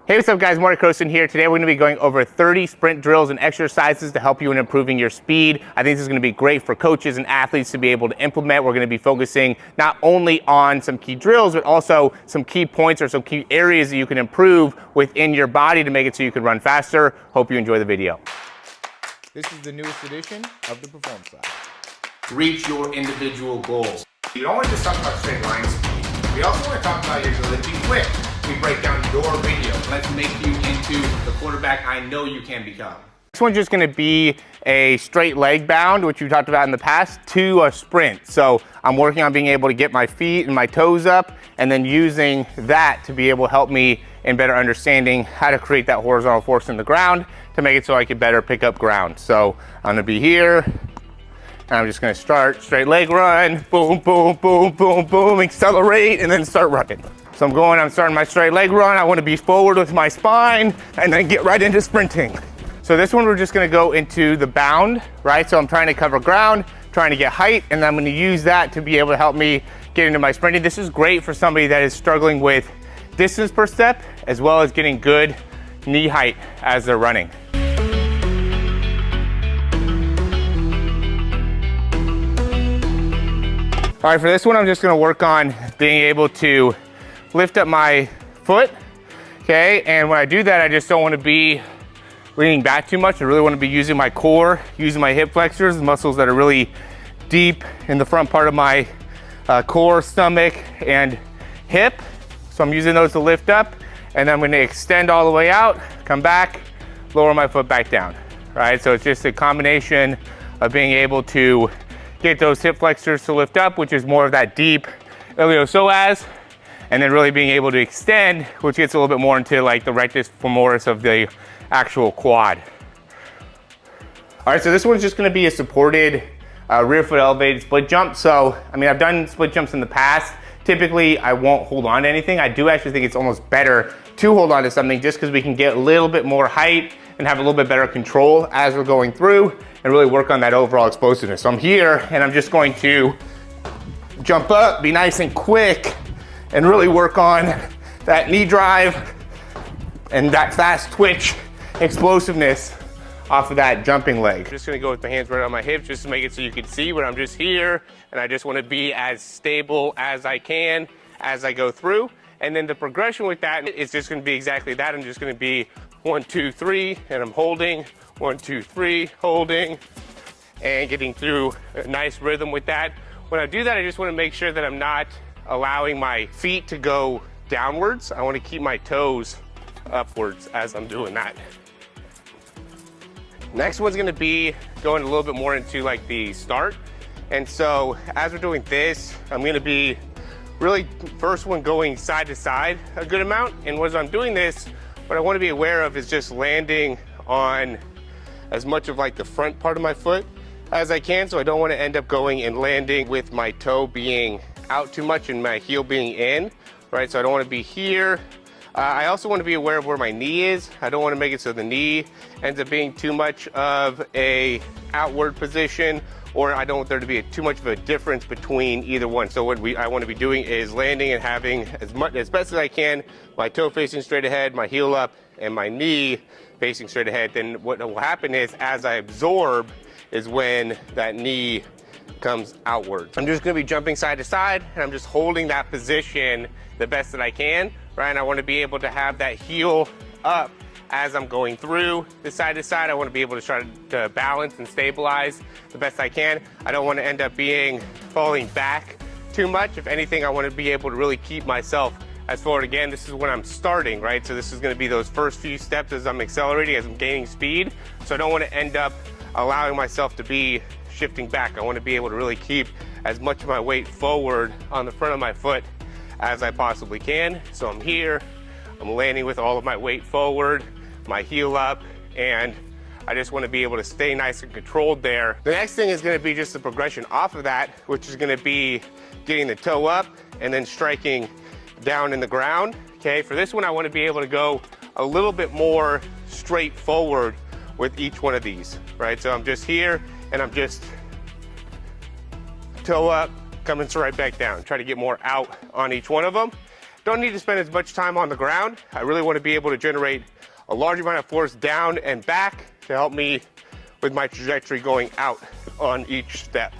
Hey, what's up guys, Morey Croson here. Today we're gonna be going over 30 sprint drills and exercises to help you in improving your speed. I think this is gonna be great for coaches and athletes to be able to implement. We're gonna be focusing not only on some key drills, but also some key points or some key areas that you can improve within your body to make it so you can run faster. Hope you enjoy the video. This is the newest edition of the Performance Lab. Reach your individual goals. You don't want to just talk about straight line speed. We also want to talk about your ability to be quick. We break down your video. Let's make you into the quarterback I know you can become. This one's just gonna be a straight leg bound, which we talked about in the past, to a sprint. So I'm working on being able to get my feet and my toes up and then using that to be able to help me in better understanding how to create that horizontal force in the ground to make it so I can better pick up ground. So I'm gonna be here, and I'm just gonna start straight leg run, boom, boom, boom, boom, boom, accelerate, and then start running. So I'm starting my straight leg run. I wanna be forward with my spine and then get right into sprinting. So this one, we're just gonna go into the bound, right? So I'm trying to cover ground, trying to get height, and then I'm gonna use that to be able to help me get into my sprinting. This is great for somebody that is struggling with distance per step, as well as getting good knee height as they're running. All right, for this one, I'm just gonna work on being able to lift up my foot, okay? And when I do that, I just don't wanna be leaning back too much. I really wanna be using my core, using my hip flexors, the muscles that are really deep in the front part of my core, stomach, and hip. So I'm using those to lift up, and then I'm gonna extend all the way out, come back, lower my foot back down, right? So it's just a combination of being able to get those hip flexors to lift up, which is more of that deep iliopsoas, and then really being able to extend, which gets a little bit more into like the rectus femoris of the actual quad. All right, so this one's just gonna be a supported rear foot elevated split jump. So, I mean, I've done split jumps in the past. Typically, I won't hold on to anything. I do actually think it's almost better to hold on to something just because we can get a little bit more height and have a little bit better control as we're going through and really work on that overall explosiveness. So I'm here and I'm just going to jump up, be nice and quick, and really work on that knee drive and that fast twitch explosiveness off of that jumping leg. I'm just gonna go with my hands right on my hips just to make it so you can see, but I'm just here and I just wanna be as stable as I can as I go through. And then the progression with that is just gonna be exactly that. I'm just gonna be 1, 2, 3, and I'm holding, 1, 2, 3, holding, and getting through a nice rhythm with that. When I do that, I just wanna make sure that I'm not allowing my feet to go downwards. I wanna keep my toes upwards as I'm doing that. Next one's gonna be going a little bit more into like the start. And so as we're doing this, I'm gonna be really first one going side to side a good amount. And as I'm doing this, what I wanna be aware of is just landing on as much of like the front part of my foot as I can. So I don't wanna end up going and landing with my toe being out too much and my heel being in, right? So I don't wanna be here. I also wanna be aware of where my knee is. I don't wanna make it so the knee ends up being too much of a outward position, or I don't want there to be too much of a difference between either one. So what I wanna be doing is landing and having as best as I can, my toe facing straight ahead, my heel up, and my knee facing straight ahead. Then what will happen is as I absorb is when that knee comes outward. I'm just gonna be jumping side to side and I'm just holding that position the best that I can, right? And I wanna be able to have that heel up as I'm going through the side to side. I wanna be able to try to balance and stabilize the best I can. I don't wanna end up falling back too much. If anything, I wanna be able to really keep myself as forward. Again, this is when I'm starting, right? So this is gonna be those first few steps as I'm accelerating, as I'm gaining speed. So I don't wanna end up allowing myself to be shifting back. I wanna be able to really keep as much of my weight forward on the front of my foot as I possibly can. So I'm here, I'm landing with all of my weight forward, my heel up, and I just wanna be able to stay nice and controlled there. The next thing is gonna be just the progression off of that, which is gonna be getting the toe up and then striking down in the ground, okay? For this one, I wanna be able to go a little bit more straight forward with each one of these, right? So I'm just here and I'm just toe up, coming right back down. Try to get more out on each one of them. don't need to spend as much time on the ground. I really want to be able to generate a large amount of force down and back to help me with my trajectory going out on each step.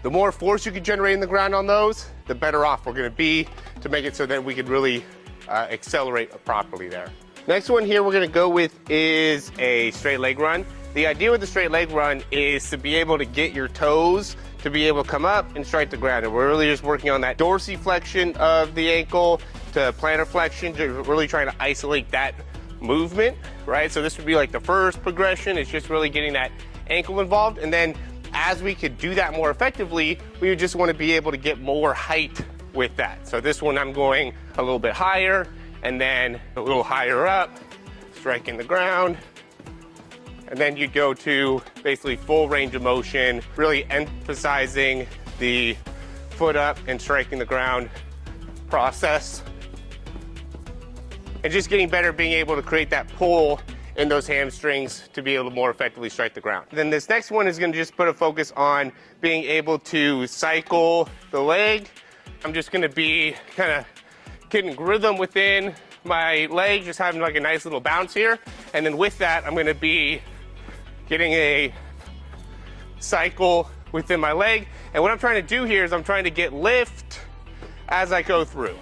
The more force you can generate in the ground on those, the better off we're going to be to make it so that we can really accelerate properly there. Next one here we're going to go with is a straight leg run. The idea with the straight leg run is to be able to get your toes to be able to come up and strike the ground. And we're really just working on that dorsiflexion of the ankle to plantar flexion, to really trying to isolate that movement, right? So this would be like the first progression. It's just really getting that ankle involved. And then as we could do that more effectively, we would just want to be able to get more height with that. So this one I'm going a little bit higher and then a little higher up, striking the ground. And then you go to basically full range of motion, really emphasizing the foot up and striking the ground process. And just getting better, being able to create that pull in those hamstrings to be able to more effectively strike the ground. Then this next one is going to just put a focus on being able to cycle the leg. I'm just going to be kind of getting rhythm within my leg, just having like a nice little bounce here. And then with that, I'm going to be getting a cycle within my leg. And what I'm trying to do here is I'm trying to get lift as I go through.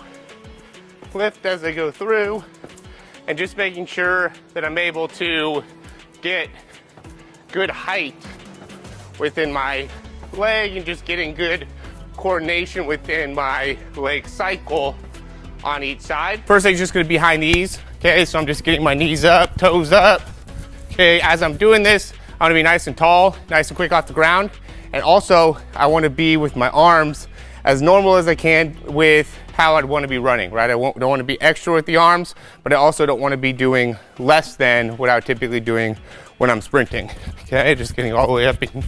Lift as I go through, and just making sure that I'm able to get good height within my leg and just getting good coordination within my leg cycle on each side. First thing's just gonna be high knees. Okay, so I'm just getting my knees up, toes up. Okay, as I'm doing this, I wanna be nice and tall, nice and quick off the ground. And also, I wanna be with my arms as normal as I can with how I'd wanna be running, right? I don't wanna be extra with the arms, but I also don't wanna be doing less than what I would typically doing when I'm sprinting. Okay, just getting all the way up and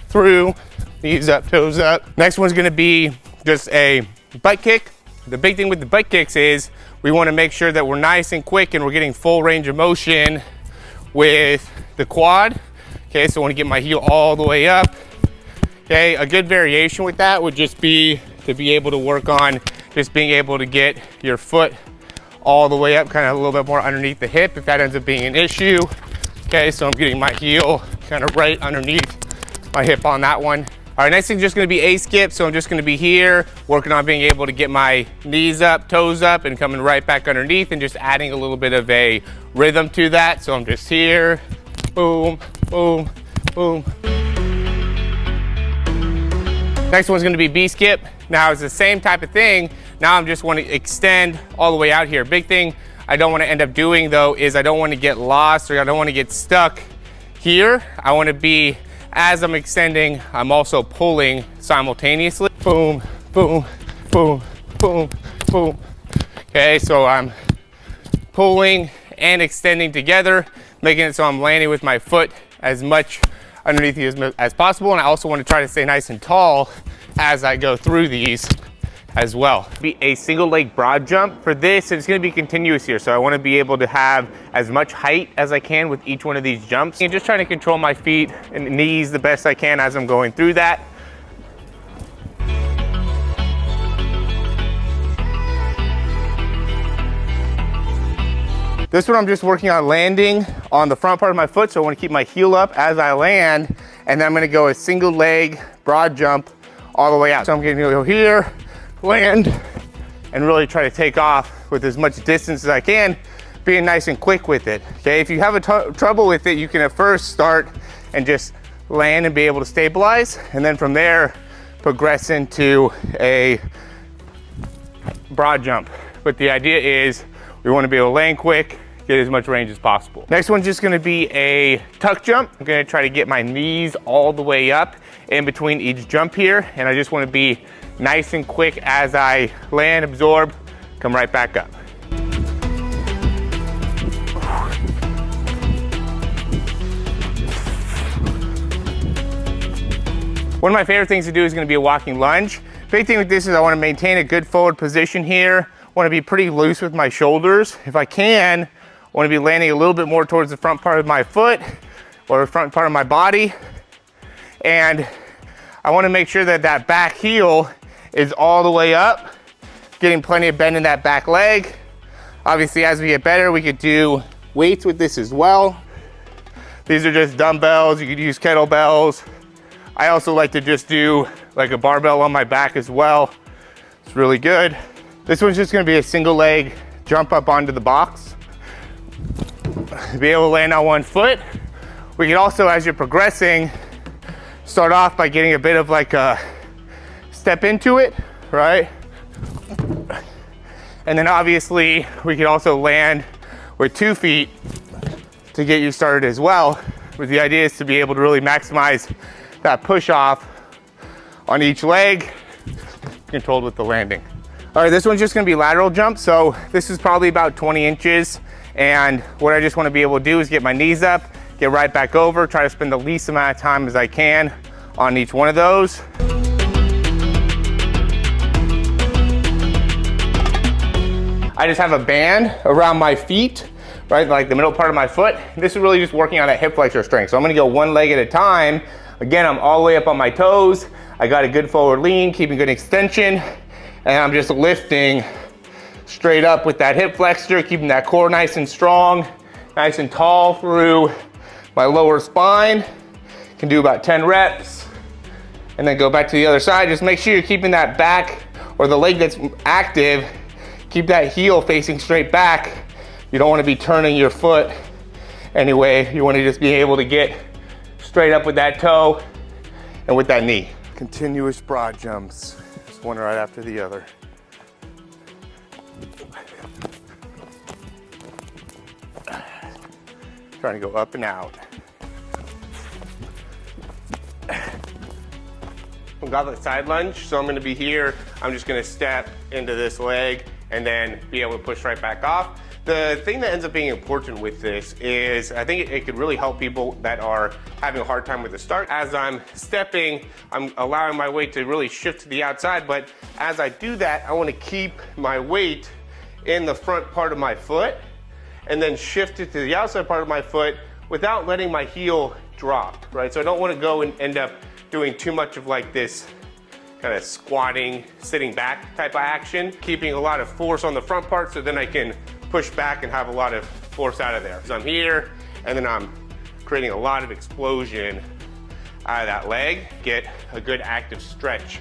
through, knees up, toes up. Next one's gonna be just a butt kick. The big thing with the butt kicks is we wanna make sure that we're nice and quick and we're getting full range of motion with the quad. Okay, so I wanna get my heel all the way up. Okay, a good variation with that would just be to be able to work on just being able to get your foot all the way up, kind of a little bit more underneath the hip if that ends up being an issue. Okay, so I'm getting my heel kind of right underneath my hip on that one. All right, next thing's just gonna be a skip. So I'm just gonna be here, working on being able to get my knees up, toes up, and coming right back underneath and just adding a little bit of a rhythm to that. So I'm just here, boom, boom, boom. Next one's gonna be B skip. Now it's the same type of thing. Now I'm just wanna extend all the way out here. Big thing I don't wanna end up doing though is I don't wanna get lost or I don't wanna get stuck here. I wanna be, as I'm extending, I'm also pulling simultaneously. Boom, boom, boom, boom, boom. Okay, so I'm pulling and extending together, making it so I'm landing with my foot as much underneath you as possible. And I also want to try to stay nice and tall as I go through these as well. Be a single leg broad jump. For this, it's going to be continuous here. So I want to be able to have as much height as I can with each one of these jumps. And just trying to control my feet and knees the best I can as I'm going through that. This one I'm just working on landing on the front part of my foot, so I want to keep my heel up as I land, and then I'm going to go a single leg broad jump all the way out. So I'm going to go here, land, and really try to take off with as much distance as I can, being nice and quick with it. Okay, if you have trouble with it, you can at first start and just land and be able to stabilize, and then from there progress into a broad jump. But the idea is we want to be able to land quick, get as much range as possible. Next one's just gonna be a tuck jump. I'm gonna try to get my knees all the way up in between each jump here, and I just wanna be nice and quick as I land, absorb, come right back up. One of my favorite things to do is gonna be a walking lunge. Big thing with this is I wanna maintain a good forward position here. Want to be pretty loose with my shoulders. If I can, I want to be landing a little bit more towards the front part of my foot or the front part of my body. And I want to make sure that that back heel is all the way up, getting plenty of bend in that back leg. Obviously, as we get better, we could do weights with this as well. These are just dumbbells. You could use kettlebells. I also like to just do like a barbell on my back as well. It's really good. This one's just gonna be a single leg jump up onto the box. Be able to land on one foot. We can also, as you're progressing, start off by getting a bit of like a step into it, right? And then obviously we can also land with 2 feet to get you started as well. But the idea is to be able to really maximize that push off on each leg, controlled with the landing. All right, this one's just gonna be lateral jump. So this is probably about 20 inches. And what I just wanna be able to do is get my knees up, get right back over, try to spend the least amount of time as I can on each one of those. I just have a band around my feet, right? Like the middle part of my foot. This is really just working on that hip flexor strength. So I'm gonna go one leg at a time. Again, I'm all the way up on my toes. I got a good forward lean, keeping good extension. And I'm just lifting straight up with that hip flexor, keeping that core nice and strong, nice and tall through my lower spine. Can do about 10 reps. And then go back to the other side. Just make sure you're keeping that back or the leg that's active. Keep that heel facing straight back. You don't want to be turning your foot anyway. You want to just be able to get straight up with that toe and with that knee. Continuous broad jumps, just one right after the other. Trying to go up and out. I've got the side lunge, so I'm gonna be here. I'm just gonna step into this leg and then be able to push right back off. The thing that ends up being important with this is I think it could really help people that are having a hard time with the start. As I'm stepping, I'm allowing my weight to really shift to the outside, but as I do that, I wanna keep my weight in the front part of my foot and then shift it to the outside part of my foot without letting my heel drop, right? So I don't wanna go and end up doing too much of like this kind of squatting, sitting back type of action, keeping a lot of force on the front part so then I can push back and have a lot of force out of there. So I'm here and then I'm creating a lot of explosion out of that leg, get a good active stretch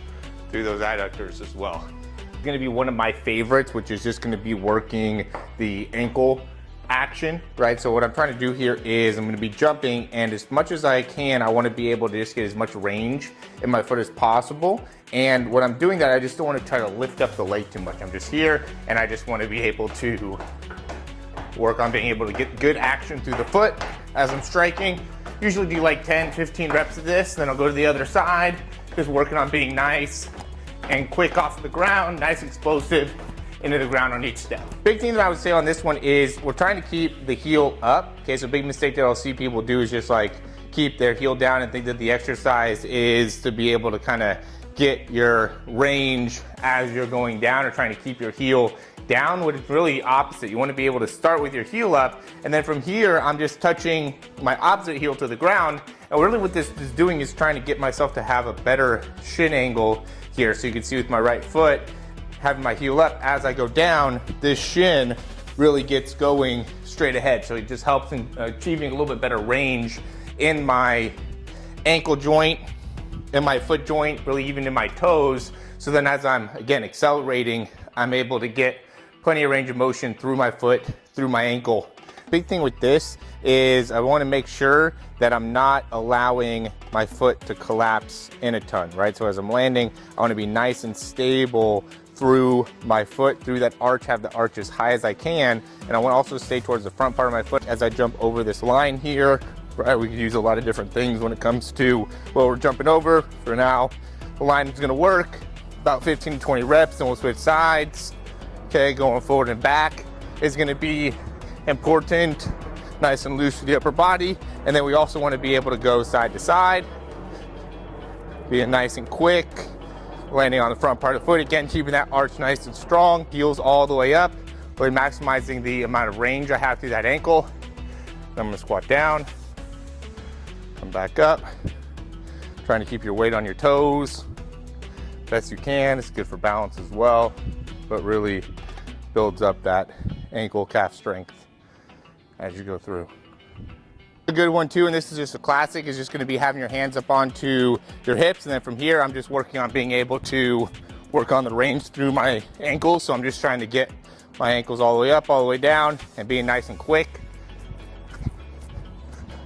through those adductors as well. It's gonna be one of my favorites, which is just gonna be working the ankle action, right? So what I'm trying to do here is I'm going to be jumping, and as much as I can, I want to be able to just get as much range in my foot as possible. And when I'm doing that, I just don't want to try to lift up the leg too much. I'm just here and I just want to be able to work on being able to get good action through the foot as I'm striking. Usually do like 10, 15 reps of this, then I'll go to the other side, just working on being nice and quick off the ground, nice explosive into the ground on each step. Big thing that I would say on this one is we're trying to keep the heel up. Okay, so a big mistake that I'll see people do is just like keep their heel down and think that the exercise is to be able to kind of get your range as you're going down or trying to keep your heel down, when it's really opposite. You want to be able to start with your heel up, and then from here I'm just touching my opposite heel to the ground. And really what this is doing is trying to get myself to have a better shin angle here. So you can see with my right foot, having my heel up, as I go down, this shin really gets going straight ahead. So it just helps in achieving a little bit better range in my ankle joint, in my foot joint, really even in my toes. So then as I'm, again, accelerating, I'm able to get plenty of range of motion through my foot, through my ankle. Big thing with this is I want to make sure that I'm not allowing my foot to collapse in a ton, right? So as I'm landing, I want to be nice and stable through my foot, through that arch, have the arch as high as I can. And I want to also stay towards the front part of my foot as I jump over this line here, right? We can use a lot of different things when it comes to what we're jumping over. For now, the line is going to work about 15 to 20 reps, and we'll switch sides. Okay, going forward and back is going to be important, nice and loose to the upper body. And then we also want to be able to go side to side, being nice and quick, landing on the front part of the foot, again keeping that arch nice and strong, heels all the way up, really maximizing the amount of range I have through that ankle. Then I'm going to squat down, come back up, trying to keep your weight on your toes, best you can. It's good for balance as well, but really builds up that ankle calf strength as you go through. A good one too, and this is just a classic, is just going to be having your hands up onto your hips, and then from here I'm just working on being able to work on the range through my ankles. So I'm just trying to get my ankles all the way up, all the way down, and being nice and quick.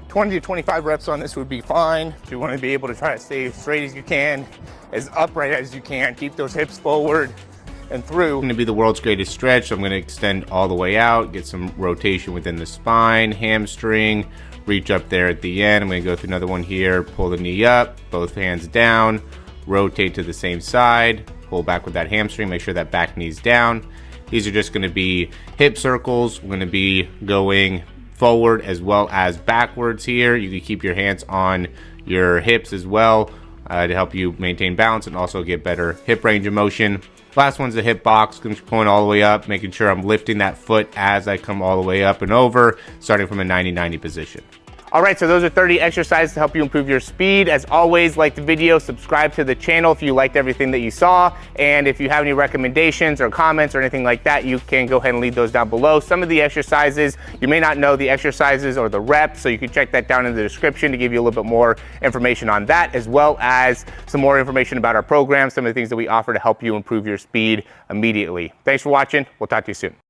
20 to 25 reps on this would be fine. If you want to be able to try to stay as straight as you can, as upright as you can, keep those hips forward and through. Going to be the world's greatest stretch. So I'm going to extend all the way out, get some rotation within the spine, hamstring, reach up there at the end. I'm going to go through another one here, pull the knee up, both hands down, rotate to the same side, pull back with that hamstring, make sure that back knee's down. These are just going to be hip circles. We're going to be going forward as well as backwards here. You can keep your hands on your hips as well to help you maintain balance and also get better hip range of motion. Last one's the hip box, going all the way up, making sure I'm lifting that foot as I come all the way up and over, starting from a 90-90 position. All right, so those are 30 exercises to help you improve your speed. As always, like the video, subscribe to the channel if you liked everything that you saw. And if you have any recommendations or comments or anything like that, you can go ahead and leave those down below. Some of the exercises, you may not know the exercises or the reps, so you can check that down in the description to give you a little bit more information on that, as well as some more information about our program, some of the things that we offer to help you improve your speed immediately. Thanks for watching. We'll talk to you soon.